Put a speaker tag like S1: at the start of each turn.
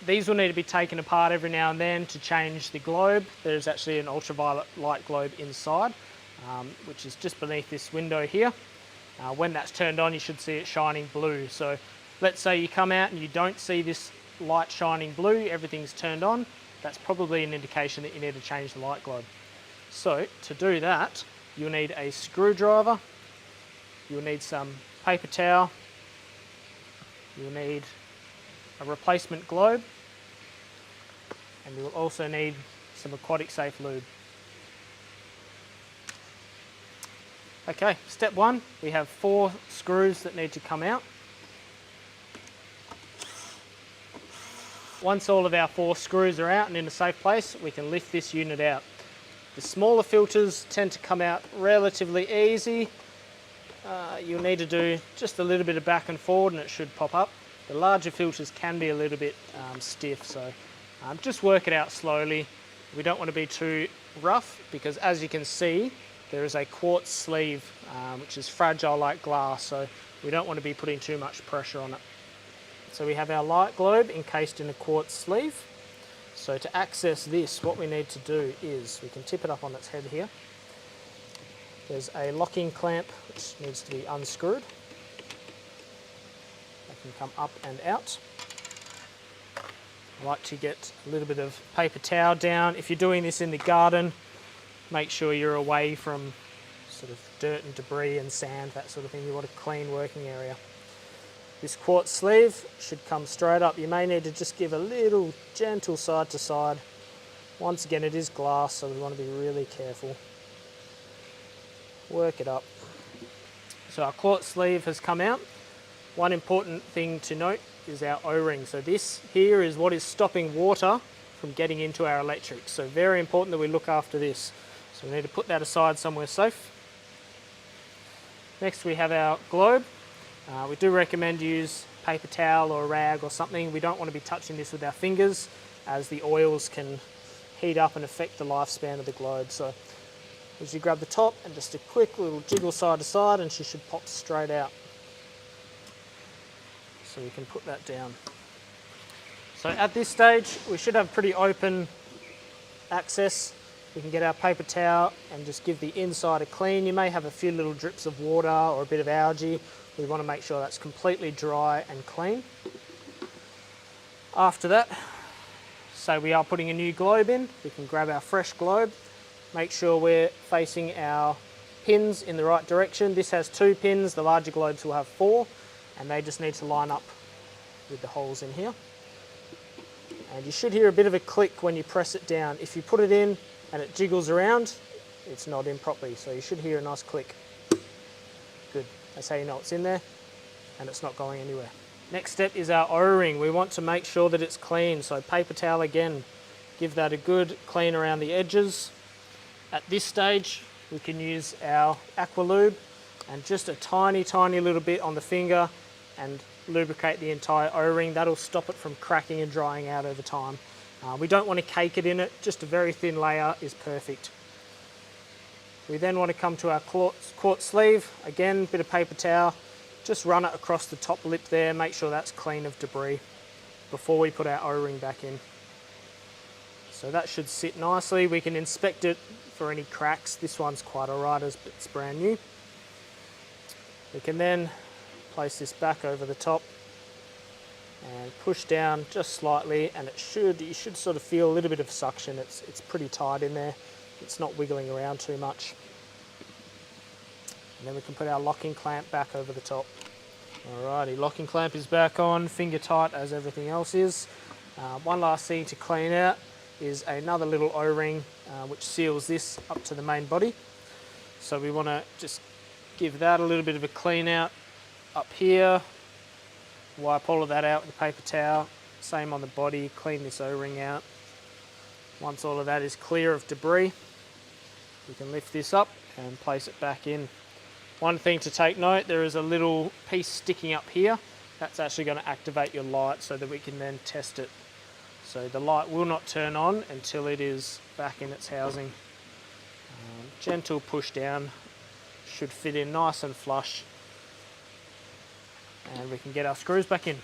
S1: these will need to be taken apart every now and then to change the globe. There's actually an ultraviolet light globe inside, which is just beneath this window here. When that's turned on, you should see it shining blue. So let's say you come out and you don't see this light shining blue, everything's turned on. That's probably an indication that you need to change the light globe. So to do that, you'll need a screwdriver, you'll need some paper towel, you'll need a replacement globe, and you'll also need some aquatic safe lube. Okay, step one, we have 4 screws that need to come out. Once all of our 4 screws are out and in a safe place, we can lift this unit out. The smaller filters tend to come out relatively easy. You'll need to do just a little bit of back and forward and it should pop up. The larger filters can be a little bit stiff, so just work it out slowly. We don't want to be too rough because, as you can see, there is a quartz sleeve which is fragile like glass, so we don't want to be putting too much pressure on it. So we have our light globe encased in a quartz sleeve. So to access this, what we need to do is we can tip it up on its head here. There's a locking clamp which needs to be unscrewed. That can come up and out. I like to get a little bit of paper towel down. If you're doing this in the garden, make sure you're away from sort of dirt and debris and sand, that sort of thing. You want a clean working area. This quartz sleeve should come straight up. You may need to just give a little gentle side to side. Once again, it is glass, so we want to be really careful. Work it up. So our quartz sleeve has come out. One important thing to note is our O-ring. So this here is what is stopping water from getting into our electrics. So very important that we look after this. So we need to put that aside somewhere safe. Next we have our globe. We do recommend use paper towel or a rag or something. We don't want to be touching this with our fingers as the oils can heat up and affect the lifespan of the globe. So as you grab the top and just a quick little jiggle side to side and she should pop straight out. So we can put that down. So at this stage we should have pretty open access. We can get our paper towel and just give the inside a clean. You may have a few little drips of water or a bit of algae. We want to make sure that's completely dry and clean. After that, say we are putting a new globe in, we can grab our fresh globe. Make sure we're facing our pins in the right direction. This has 2 pins, the larger globes will have 4, and they just need to line up with the holes in here. And you should hear a bit of a click when you press it down. If you put it in and it jiggles around, it's not in properly, so you should hear a nice click. Good, that's how you know it's in there and it's not going anywhere. Next step is our O-ring. We want to make sure that it's clean, so paper towel again, give that a good clean around the edges. At this stage we can use our aqua lube and just a tiny little bit on the finger and lubricate the entire O-ring. That'll stop it from cracking and drying out over time. We don't want to cake it in it, just a very thin layer is perfect. We then want to come to our quartz sleeve. Again, bit of paper towel, just run it across the top lip there, make sure that's clean of debris before we put our O-ring back in. So that should sit nicely. We can inspect it for any cracks. This one's quite alright as it's brand new. We can then place this back over the top and push down just slightly, and you should sort of feel a little bit of suction. It's pretty tight in there. It's not wiggling around too much. And then we can put our locking clamp back over the top. Alrighty, locking clamp is back on, finger tight as everything else is. One last thing to clean out is another little O-ring which seals this up to the main body. So we want to just give that a little bit of a clean out up here. Wipe all of that out with a paper towel. Same on the body, clean this O-ring out. Once all of that is clear of debris, we can lift this up and place it back in. One thing to take note, there is a little piece sticking up here. That's actually going to activate your light so that we can then test it. So the light will not turn on until it is back in its housing. Gentle push down, should fit in nice and flush. And we can get our screws back in.